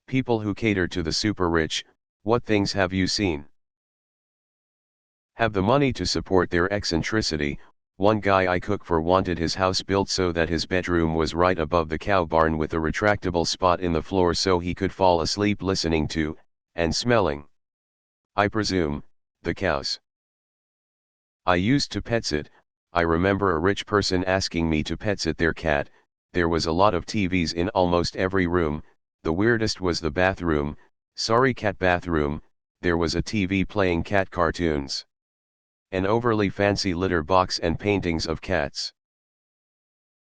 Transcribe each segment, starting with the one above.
People who cater to the super rich, what things have you seen? Have the money to support their eccentricity. One guy I cook for wanted his house built so that his bedroom was right above the cow barn with a retractable spot in the floor so he could fall asleep listening to, and smelling, I presume, the cows. I used to pet sit. I remember a rich person asking me to pet sit their cat. There was a lot of TVs in almost every room. The weirdest was the bathroom. Sorry, cat bathroom. There was a TV playing cat cartoons. An overly fancy litter box and paintings of cats.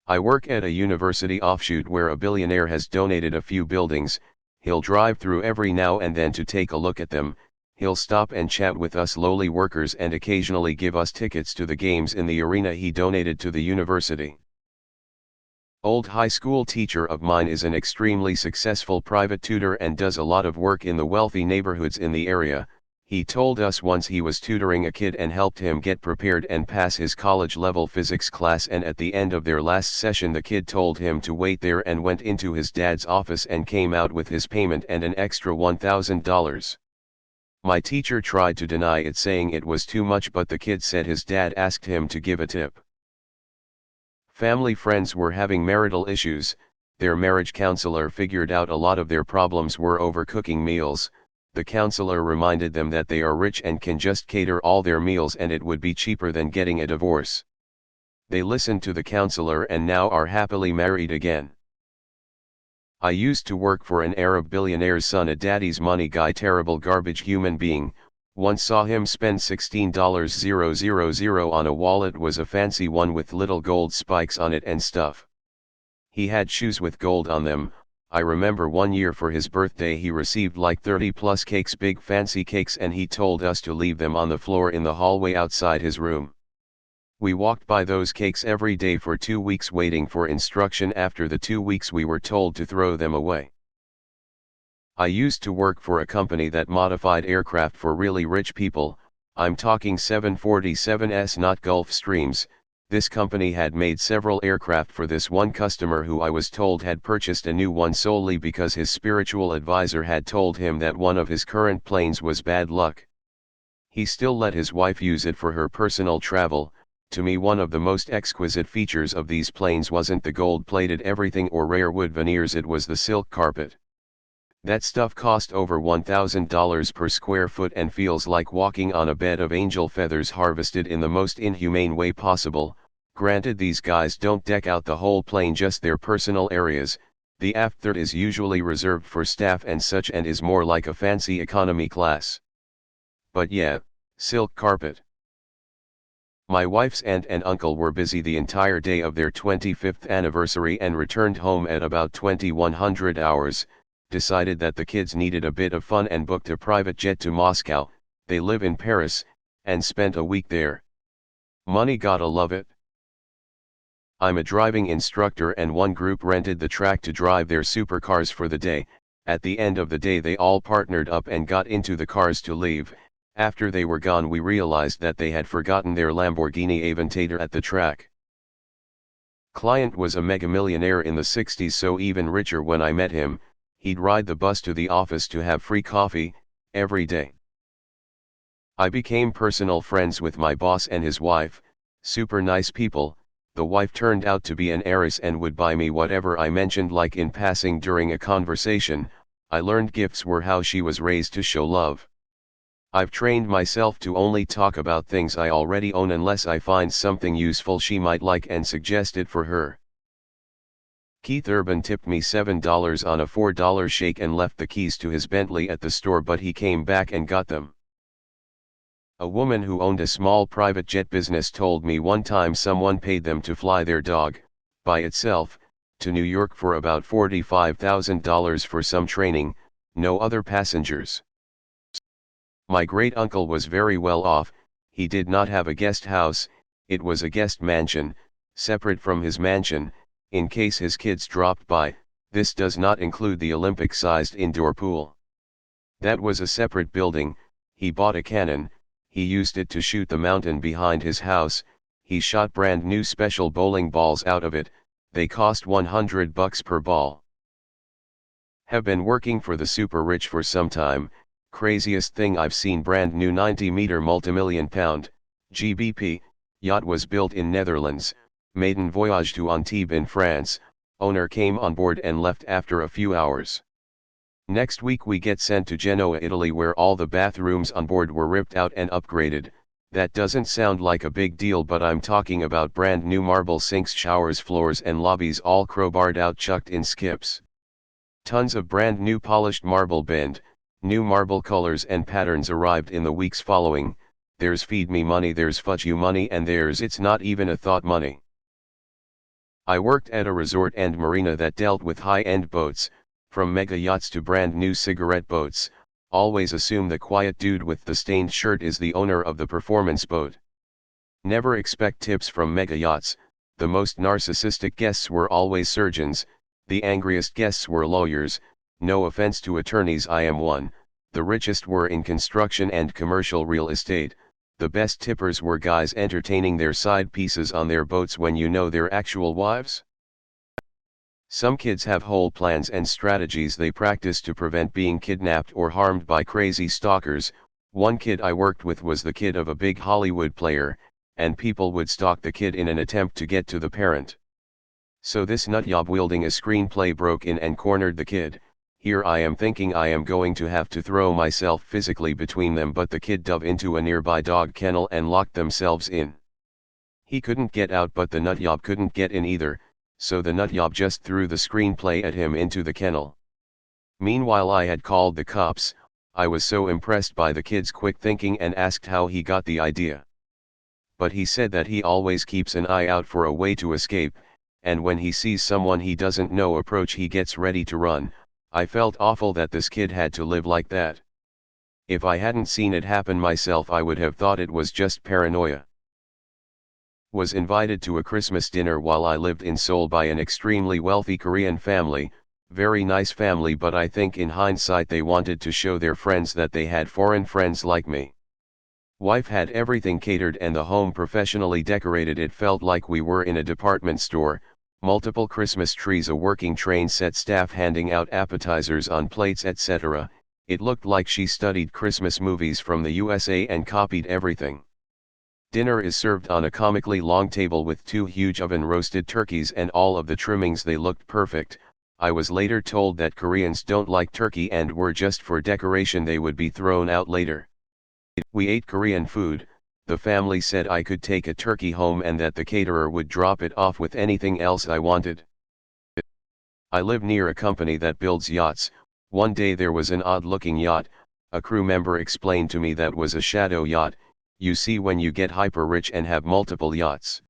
I work at a university offshoot where a billionaire has donated a few buildings. He'll drive through every now and then to take a look at them. He'll stop and chat with us lowly workers and occasionally give us tickets to the games in the arena he donated to the university. Old high school teacher of mine is an extremely successful private tutor and does a lot of work in the wealthy neighborhoods in the area. He told us once he was tutoring a kid and helped him get prepared and pass his college-level physics class, and at the end of their last session the kid told him to wait there and went into his dad's office and came out with his payment and an extra $1,000. My teacher tried to deny it, saying it was too much, but the kid said his dad asked him to give a tip. Family friends were having marital issues. Their marriage counselor figured out a lot of their problems were overcooking meals. The counselor reminded them that they are rich and can just cater all their meals and it would be cheaper than getting a divorce. They listened to the counselor and now are happily married again. I used to work for an Arab billionaire's son, a daddy's money guy, terrible garbage human being. Once saw him spend $16,000 on a wallet. Was a fancy one with little gold spikes on it and stuff. He had shoes with gold on them. I remember one year for his birthday he received like 30 plus cakes, big fancy cakes, and he told us to leave them on the floor in the hallway outside his room. We walked by those cakes every day for 2 weeks waiting for instruction. After the 2 weeks we were told to throw them away. I used to work for a company that modified aircraft for really rich people. I'm talking 747s, not Gulfstreams. This company had made several aircraft for this one customer who I was told had purchased a new one solely because his spiritual advisor had told him that one of his current planes was bad luck. He still let his wife use it for her personal travel. To me, one of the most exquisite features of these planes wasn't the gold-plated everything or rare wood veneers, it was the silk carpet. That stuff cost over $1,000 per square foot and feels like walking on a bed of angel feathers harvested in the most inhumane way possible. Granted, these guys don't deck out the whole plane, just their personal areas. The aft third is usually reserved for staff and such and is more like a fancy economy class. But yeah, silk carpet. My wife's aunt and uncle were busy the entire day of their 25th anniversary and returned home at about 2100 hours, decided that the kids needed a bit of fun and booked a private jet to Moscow. They live in Paris, and spent a week there. Money, gotta love it. I'm a driving instructor and one group rented the track to drive their supercars for the day. At the end of the day they all partnered up and got into the cars to leave. After they were gone we realized that they had forgotten their Lamborghini Aventador at the track. Client was a mega-millionaire in the 60s, so even richer when I met him. He'd ride the bus to the office to have free coffee, every day. I became personal friends with my boss and his wife, super nice people. The wife turned out to be an heiress and would buy me whatever I mentioned, like in passing during a conversation. I learned gifts were how she was raised to show love. I've trained myself to only talk about things I already own unless I find something useful she might like and suggest it for her. Keith Urban tipped me $7 on a $4 shake and left the keys to his Bentley at the store, but he came back and got them. A woman who owned a small private jet business told me one time someone paid them to fly their dog, by itself, to New York for about $45,000 for some training, no other passengers. My great-uncle was very well off. He did not have a guest house, it was a guest mansion, separate from his mansion, in case his kids dropped by. This does not include the Olympic-sized indoor pool. That was a separate building. He bought a cannon, he used it to shoot the mountain behind his house. He shot brand new special bowling balls out of it. They cost $100 per ball. Have been working for the super rich for some time. Craziest thing I've seen, brand new 90-meter multimillion pound, GBP, yacht was built in Netherlands, maiden voyage to Antibes in France, owner came on board and left after a few hours. Next week we get sent to Genoa, Italy, where all the bathrooms on board were ripped out and upgraded. That doesn't sound like a big deal, but I'm talking about brand new marble sinks, showers, floors and lobbies all crowbarred out, chucked in skips. Tons of brand new polished marble bend, new marble colors and patterns arrived in the weeks following. There's feed me money, there's fudge you money, and there's it's not even a thought money. I worked at a resort and marina that dealt with high-end boats, from mega yachts to brand new cigarette boats. Always assume the quiet dude with the stained shirt is the owner of the performance boat. Never expect tips from mega yachts. The most narcissistic guests were always surgeons, the angriest guests were lawyers. No offense to attorneys, I am one. The richest were in construction and commercial real estate. The best tippers were guys entertaining their side pieces on their boats when you know they're actual wives. Some kids have whole plans and strategies they practice to prevent being kidnapped or harmed by crazy stalkers. One kid I worked with was the kid of a big Hollywood player, and people would stalk the kid in an attempt to get to the parent. So this nutjob wielding a screenplay broke in and cornered the kid. Here I am thinking I am going to have to throw myself physically between them, but the kid dove into a nearby dog kennel and locked themselves in. He couldn't get out, but the nutjob couldn't get in either, so the nutjob just threw the screenplay at him into the kennel. Meanwhile I had called the cops. I was so impressed by the kid's quick thinking and asked how he got the idea. But he said that he always keeps an eye out for a way to escape, and when he sees someone he doesn't know approach he gets ready to run. I felt awful that this kid had to live like that. If I hadn't seen it happen myself I would have thought it was just paranoia. Was invited to a Christmas dinner while I lived in Seoul by an extremely wealthy Korean family, very nice family, but I think in hindsight they wanted to show their friends that they had foreign friends like me. Wife had everything catered and the home professionally decorated. It felt like we were in a department store, multiple Christmas trees, a working train set, staff handing out appetizers on plates, etc. It looked like she studied Christmas movies from the USA and copied everything. Dinner is served on a comically long table with 2 huge oven-roasted turkeys and all of the trimmings. They looked perfect. I was later told that Koreans don't like turkey and were just for decoration, they would be thrown out later. We ate Korean food. The family said I could take a turkey home and that the caterer would drop it off with anything else I wanted. I live near a company that builds yachts. One day there was an odd-looking yacht. A crew member explained to me that was a shadow yacht. You see, when you get hyper rich and have multiple yachts,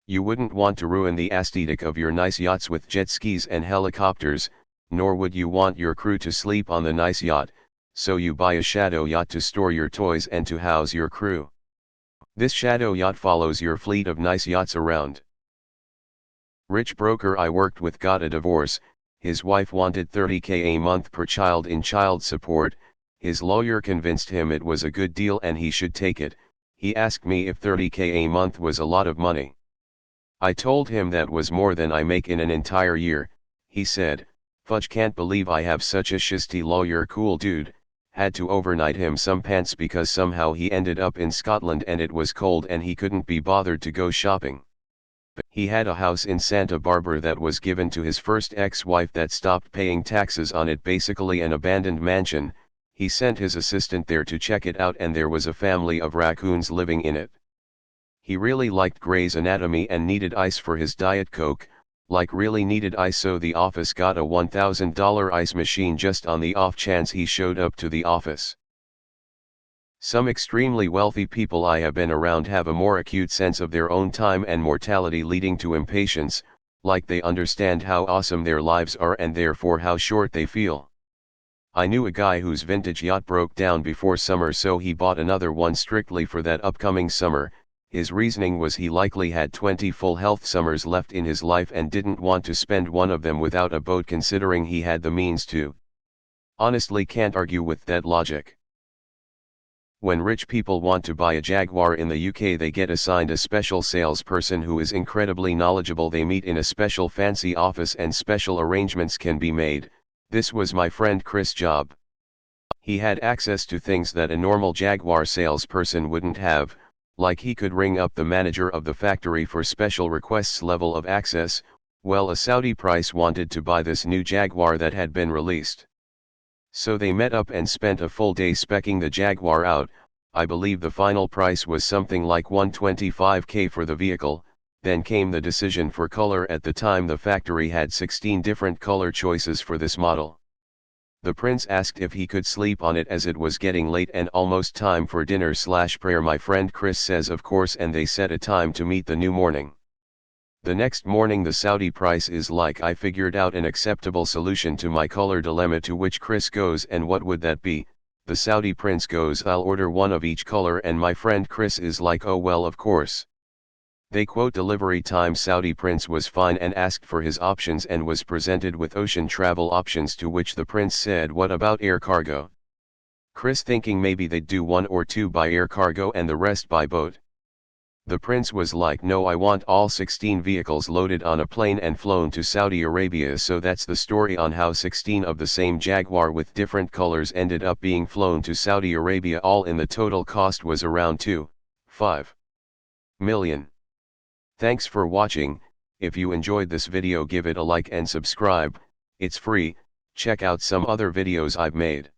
you wouldn't want to ruin the aesthetic of your nice yachts with jet skis and helicopters, nor would you want your crew to sleep on the nice yacht, so you buy a shadow yacht to store your toys and to house your crew. This shadow yacht follows your fleet of nice yachts around. Rich broker I worked with got a divorce. His wife wanted $30,000 a month per child in child support. His lawyer convinced him it was a good deal and he should take it. He asked me if $30,000 a month was a lot of money. I told him that was more than I make in an entire year. He said, "Fudge, can't believe I have such a shisty lawyer." Cool dude. Had to overnight him some pants because somehow he ended up in Scotland and it was cold and he couldn't be bothered to go shopping. He had a house in Santa Barbara that was given to his first ex-wife that stopped paying taxes on it, basically an abandoned mansion. He sent his assistant there to check it out and there was a family of raccoons living in it. He really liked Grey's Anatomy and needed ice for his Diet Coke, like really needed ice, so the office got a $1,000 ice machine just on the off chance he showed up to the office. Some extremely wealthy people I have been around have a more acute sense of their own time and mortality, leading to impatience, like they understand how awesome their lives are and therefore how short they feel. I knew a guy whose vintage yacht broke down before summer, so he bought another one strictly for that upcoming summer. His reasoning was he likely had 20 full health summers left in his life and didn't want to spend one of them without a boat, considering he had the means to. Honestly, can't argue with that logic. When rich people want to buy a Jaguar in the UK, they get assigned a special salesperson who is incredibly knowledgeable. They meet in a special fancy office and special arrangements can be made. This was my friend Chris' job. He had access to things that a normal Jaguar salesperson wouldn't have, like he could ring up the manager of the factory for special requests level of access. Well, a Saudi price wanted to buy this new Jaguar that had been released. So they met up and spent a full day speccing the Jaguar out. I believe the final price was something like 125k for the vehicle. Then came the decision for color. At the time the factory had 16 different color choices for this model. The prince asked if he could sleep on it as it was getting late and almost time for dinner/prayer. My friend Chris says of course, and they set a time to meet the new morning. The next morning the Saudi price is like, I figured out an acceptable solution to my color dilemma, to which Chris goes, and what would that be? The Saudi prince goes, I'll order one of each color, and my friend Chris is like, oh well, of course. They quote delivery time. Saudi prince was fine and asked for his options and was presented with ocean travel options, to which the prince said, what about air cargo? Chris thinking maybe they'd do one or two by air cargo and the rest by boat. The prince was like, no, I want all 16 vehicles loaded on a plane and flown to Saudi Arabia. So that's the story on how 16 of the same Jaguar with different colors ended up being flown to Saudi Arabia. All in, the total cost was around 2.5 million. Thanks for watching. If you enjoyed this video, give it a like and subscribe. It's free. Check out some other videos I've made.